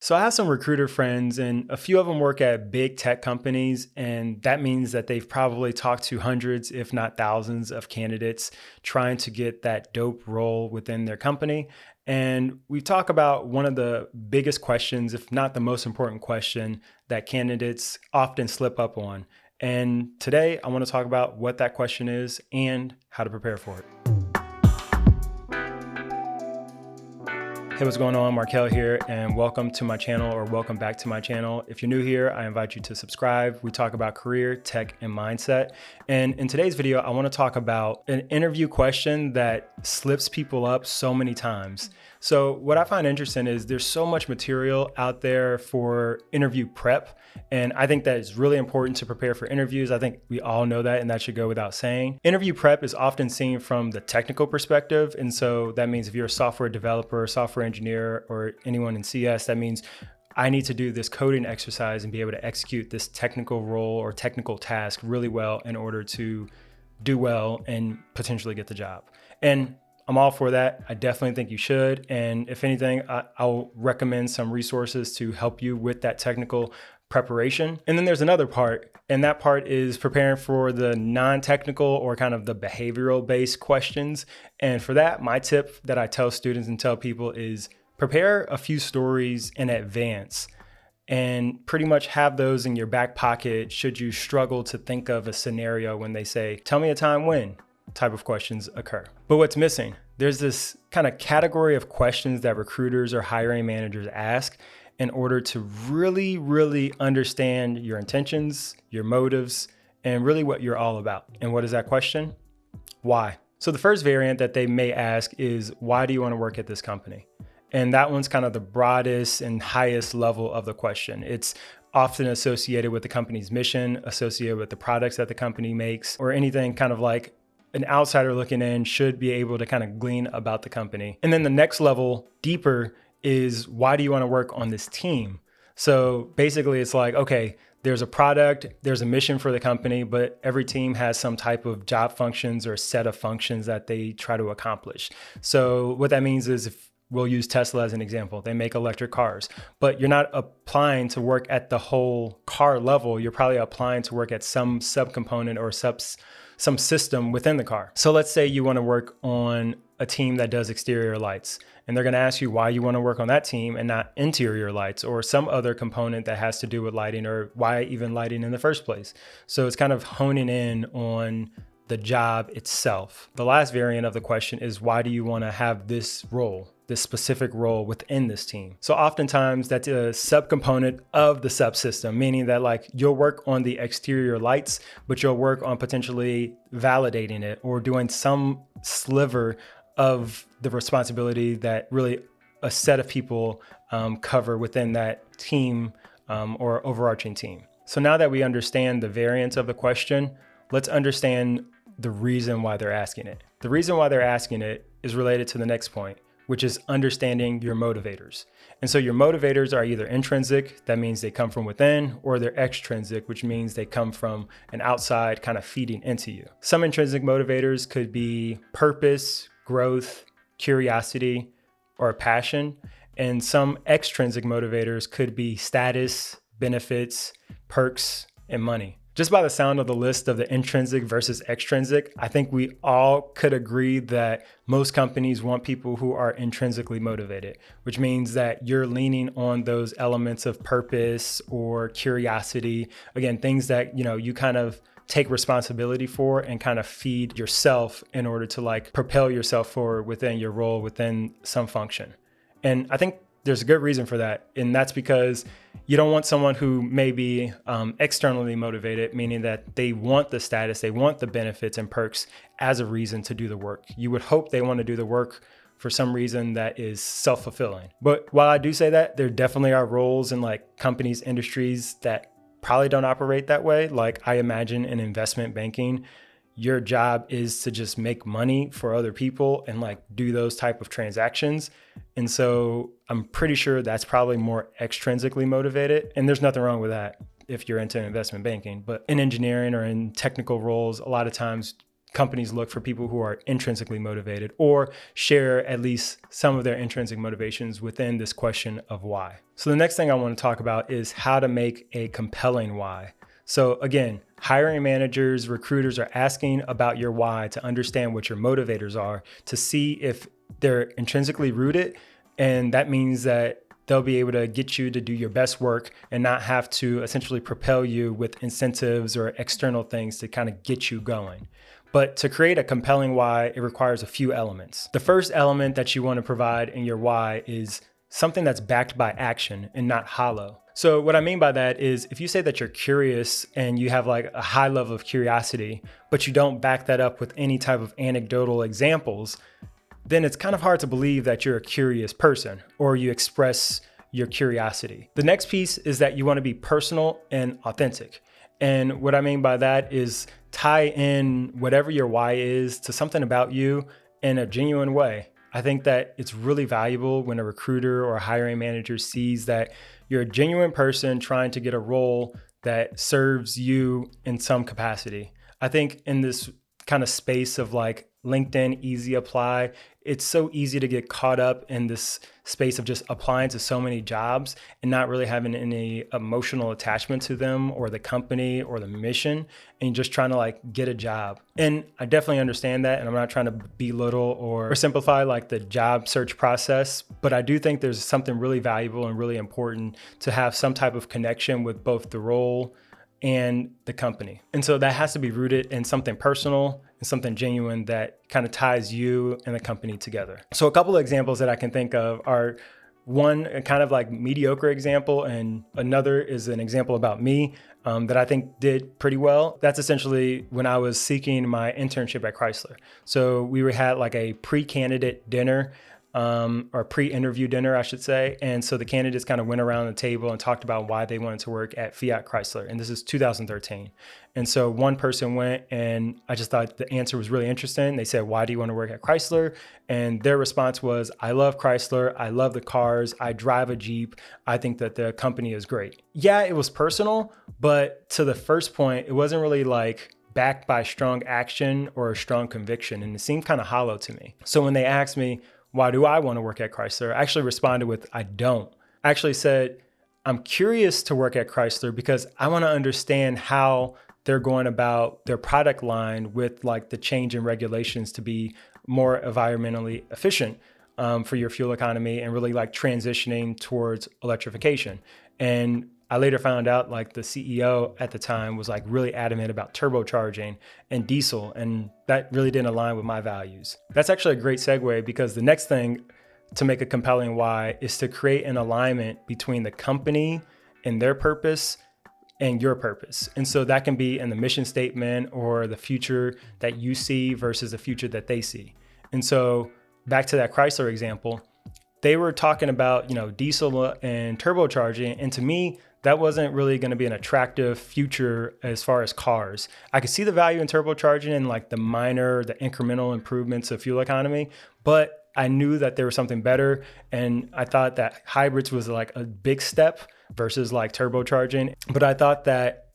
So I have some recruiter friends, and a few of them work at big tech companies, and that means that they've probably talked to hundreds, if not thousands, of candidates trying to get that dope role within their company. And we talk about one of the biggest questions, if not the most important question, that candidates often slip up on. And today I want to talk about what that question is and how to prepare for it. Hey, what's going on? Markel here, and welcome to my channel, or welcome back to my channel. If you're new here, I invite you to subscribe. We talk about career, tech, and mindset. And in today's video, I want to talk about an interview question that slips people up so many times. So what I find interesting is there's so much material out there for interview prep. And I think that it's really important to prepare for interviews. I think we all know that, and that should go without saying. Interview prep is often seen from the technical perspective. And so that means if you're a software developer, software engineer, or anyone in CS, that means I need to do this coding exercise and be able to execute this technical role or technical task really well in order to do well and potentially get the job. And I'm all for that. I definitely think you should. And if anything, I'll recommend some resources to help you with that technical preparation. And then there's another part, and that part is preparing for the non-technical or kind of the behavioral based questions. And for that, my tip that I tell students and tell people is prepare a few stories in advance and pretty much have those in your back pocket should you struggle to think of a scenario when they say, tell me a time when type of questions occur. But what's missing? There's this kind of category of questions that recruiters or hiring managers ask in order to really understand your intentions, your motives, and really what you're all about. And what is that question? Why? So the first variant that they may ask is, why do you want to work at this company? And that one's kind of the broadest and highest level of the question. It's often associated with the company's mission, associated with the products that the company makes, or anything kind of like an outsider looking in should be able to kind of glean about the company. And then the next level deeper is, why do you want to work on this team? So basically it's like, okay, there's a product, there's a mission for the company, but every team has some type of job functions or set of functions that they try to accomplish. So what that means is, if we'll use Tesla as an example, they make electric cars, but you're not applying to work at the whole car level. You're probably applying to work at some subcomponent or some system within the car. So let's say you want to work on a team that does exterior lights, and they're going to ask you why you want to work on that team and not interior lights or some other component that has to do with lighting, or why even lighting in the first place. So it's kind of honing in on the job itself. The last variant of the question is, why do you want to have this role, this specific role within this team? So oftentimes that's a subcomponent of the subsystem, meaning that like you'll work on the exterior lights, but you'll work on potentially validating it or doing some sliver of the responsibility that really a set of people cover within that team or overarching team. So now that we understand the variants of the question, let's understand the reason why they're asking it. The reason why they're asking it is related to the next point, which is understanding your motivators. And so your motivators are either intrinsic, that means they come from within, or they're extrinsic, which means they come from an outside kind of feeding into you. Some intrinsic motivators could be purpose, growth, curiosity, or passion. And some extrinsic motivators could be status, benefits, perks, and money. Just by the sound of the list of the intrinsic versus extrinsic, I think we all could agree that most companies want people who are intrinsically motivated, which means that you're leaning on those elements of purpose or curiosity. Again, things that, you kind of take responsibility for and kind of feed yourself in order to like propel yourself forward within your role, within some function. And I think there's a good reason for that. And that's because you don't want someone who may be externally motivated, meaning that they want the status, they want the benefits and perks as a reason to do the work. You would hope they want to do the work for some reason that is self-fulfilling. But while I do say that, there definitely are roles in like companies, industries that probably don't operate that way. Like I imagine in investment banking, your job is to just make money for other people and like do those type of transactions. And so I'm pretty sure that's probably more extrinsically motivated. And there's nothing wrong with that if you're into investment banking. But in engineering or in technical roles, a lot of times companies look for people who are intrinsically motivated or share at least some of their intrinsic motivations within this question of why. So the next thing I want to talk about is how to make a compelling why. So again, hiring managers, recruiters are asking about your why to understand what your motivators are, to see if they're intrinsically rooted. And that means that they'll be able to get you to do your best work and not have to essentially propel you with incentives or external things to kind of get you going. But to create a compelling why, it requires a few elements. The first element that you want to provide in your why is something that's backed by action and not hollow. So what I mean by that is if you say that you're curious and you have like a high level of curiosity, but you don't back that up with any type of anecdotal examples, then it's kind of hard to believe that you're a curious person or you express your curiosity. The next piece is that you want to be personal and authentic. And what I mean by that is tie in whatever your why is to something about you in a genuine way. I think that it's really valuable when a recruiter or a hiring manager sees that you're a genuine person trying to get a role that serves you in some capacity. I think in this kind of space of like LinkedIn Easy Apply, it's so easy to get caught up in this space of just applying to so many jobs and not really having any emotional attachment to them or the company or the mission, and just trying to like get a job. And I definitely understand that, and I'm not trying to belittle or simplify like the job search process, but I do think there's something really valuable and really important to have some type of connection with both the role and the company. And so that has to be rooted in something personal and something genuine that kind of ties you and the company together. So a couple of examples that I can think of are one, a kind of like mediocre example, and another is an example about me that I think did pretty well. That's essentially when I was seeking my internship at Chrysler. So we had like a pre-candidate dinner, or pre-interview dinner, I should say. And so the candidates kind of went around the table and talked about why they wanted to work at Fiat Chrysler. And this is 2013. And so one person went, and I just thought the answer was really interesting. They said, "Why do you want to work at Chrysler?" And their response was, "I love Chrysler. I love the cars. I drive a Jeep. I think that the company is great." Yeah, it was personal, but to the first point, it wasn't really like backed by strong action or a strong conviction. And it seemed kind of hollow to me. So when they asked me, "Why do I want to work at Chrysler?" I actually responded with, "I don't." I actually said, "I'm curious to work at Chrysler because I want to understand how they're going about their product line with like the change in regulations to be more environmentally efficient for your fuel economy and really like transitioning towards electrification." And I later found out like the CEO at the time was like really adamant about turbocharging and diesel, and that really didn't align with my values. That's actually a great segue, because the next thing to make a compelling why is to create an alignment between the company and their purpose and your purpose. And so that can be in the mission statement or the future that you see versus the future that they see. And so back to that Chrysler example, they were talking about, diesel and turbocharging. And to me, that wasn't really going to be an attractive future as far as cars. I could see the value in turbocharging and like the incremental improvements of fuel economy, but I knew that there was something better. And I thought that hybrids was like a big step versus like turbocharging. But I thought that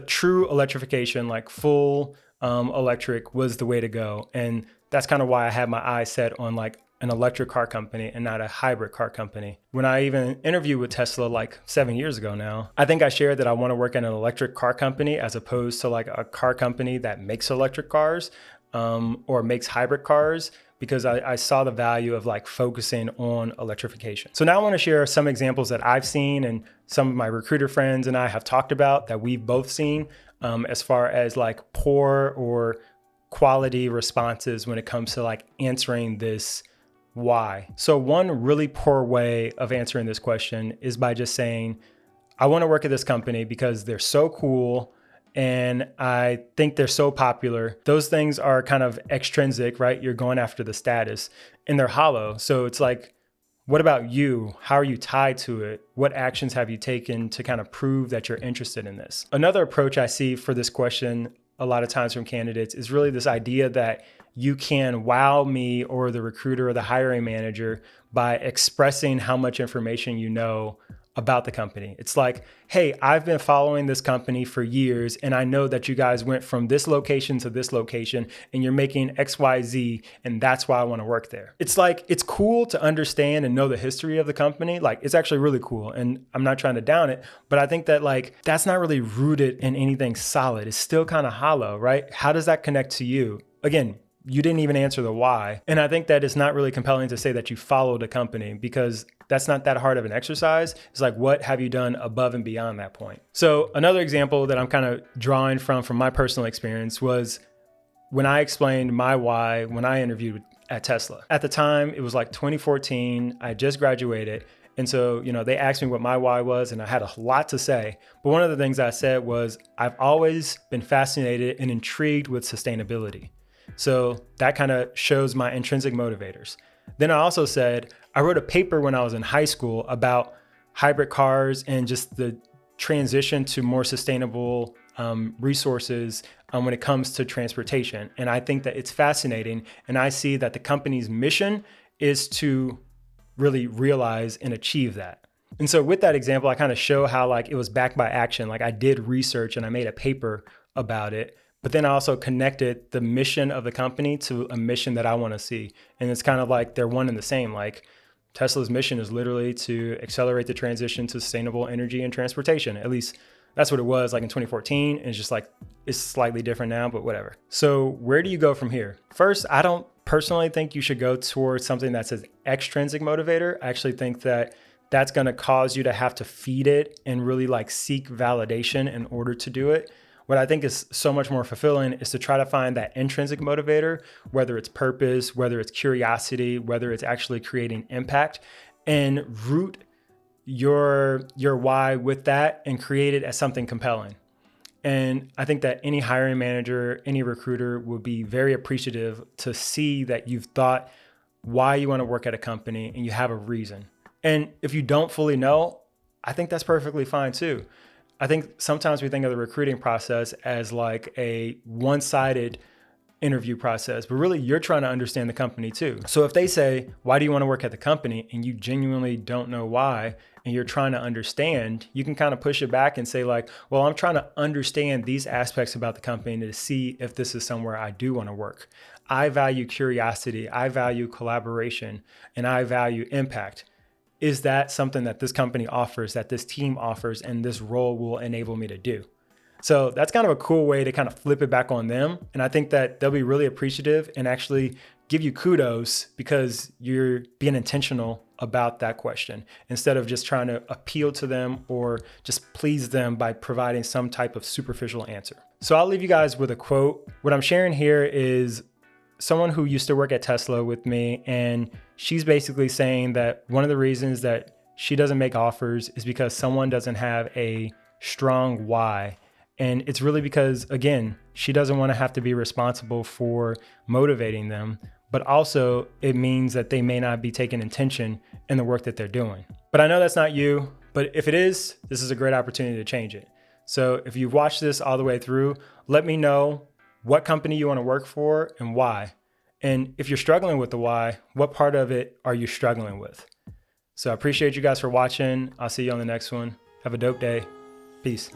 true electrification, like full electric, was the way to go. And that's kind of why I had my eyes set on like an electric car company and not a hybrid car company. When I even interviewed with Tesla like 7 years ago now, I think I shared that I want to work in an electric car company as opposed to like a car company that makes electric cars or makes hybrid cars, because I saw the value of like focusing on electrification. So now I want to share some examples that I've seen and some of my recruiter friends and I have talked about that we've both seen as far as like poor or quality responses when it comes to like answering this why. So one really poor way of answering this question is by just saying, "I want to work at this company because they're so cool and I think they're so popular." Those things are kind of extrinsic, right? You're going after the status, and they're hollow. So it's like, what about you? How are you tied to it? What actions have you taken to kind of prove that you're interested in this? Another approach I see for this question a lot of times from candidates is really this idea that you can wow me or the recruiter or the hiring manager by expressing how much information you know about the company. It's like, hey, I've been following this company for years, and I know that you guys went from this location to this location, and you're making XYZ, and that's why I want to work there. It's like, it's cool to understand and know the history of the company. Like, it's actually really cool, and I'm not trying to down it, but I think that like, that's not really rooted in anything solid. It's still kind of hollow, right? How does that connect to you? Again, you didn't even answer the why. And I think that it's not really compelling to say that you followed a company, because that's not that hard of an exercise. It's like, what have you done above and beyond that point? So another example that I'm kind of drawing from my personal experience was when I explained my why when I interviewed at Tesla. At the time, it was like 2014. I just graduated. And so, they asked me what my why was, and I had a lot to say. But one of the things I said was, I've always been fascinated and intrigued with sustainability. So that kind of shows my intrinsic motivators. Then I also said, I wrote a paper when I was in high school about hybrid cars and just the transition to more sustainable resources when it comes to transportation. And I think that it's fascinating. And I see that the company's mission is to really realize and achieve that. And so with that example, I kind of show how like it was backed by action. Like I did research and I made a paper about it. But then I also connected the mission of the company to a mission that I want to see. And it's kind of like they're one and the same. Like Tesla's mission is literally to accelerate the transition to sustainable energy and transportation. At least that's what it was like in 2014. And it's just like, it's slightly different now, but whatever. So where do you go from here? First, I don't personally think you should go towards something that's an extrinsic motivator. I actually think that that's going to cause you to have to feed it and really like seek validation in order to do it. What I think is so much more fulfilling is to try to find that intrinsic motivator, whether it's purpose, whether it's curiosity, whether it's actually creating impact, and root your why with that and create it as something compelling. And I think that any hiring manager, any recruiter would be very appreciative to see that you've thought why you want to work at a company and you have a reason. And if you don't fully know, I think that's perfectly fine too. I think sometimes we think of the recruiting process as like a one-sided interview process, but really you're trying to understand the company too. So if they say, why do you want to work at the company? And you genuinely don't know why, and you're trying to understand, you can kind of push it back and say like, well, I'm trying to understand these aspects about the company to see if this is somewhere I do want to work. I value curiosity, I value collaboration, and I value impact. Is that something that this company offers, that this team offers, and this role will enable me to do? So that's kind of a cool way to kind of flip it back on them. And I think that they'll be really appreciative and actually give you kudos because you're being intentional about that question instead of just trying to appeal to them or just please them by providing some type of superficial answer. So I'll leave you guys with a quote. What I'm sharing here is someone who used to work at Tesla with me, and she's basically saying that one of the reasons that she doesn't make offers is because someone doesn't have a strong why. And it's really because, again, she doesn't want to have to be responsible for motivating them, but also it means that they may not be taking intention in the work that they're doing. But I know that's not you, but if it is, this is a great opportunity to change it. So if you've watched this all the way through, let me know what company you want to work for and why. And if you're struggling with the why, what part of it are you struggling with? So I appreciate you guys for watching. I'll see you on the next one. Have a dope day. Peace.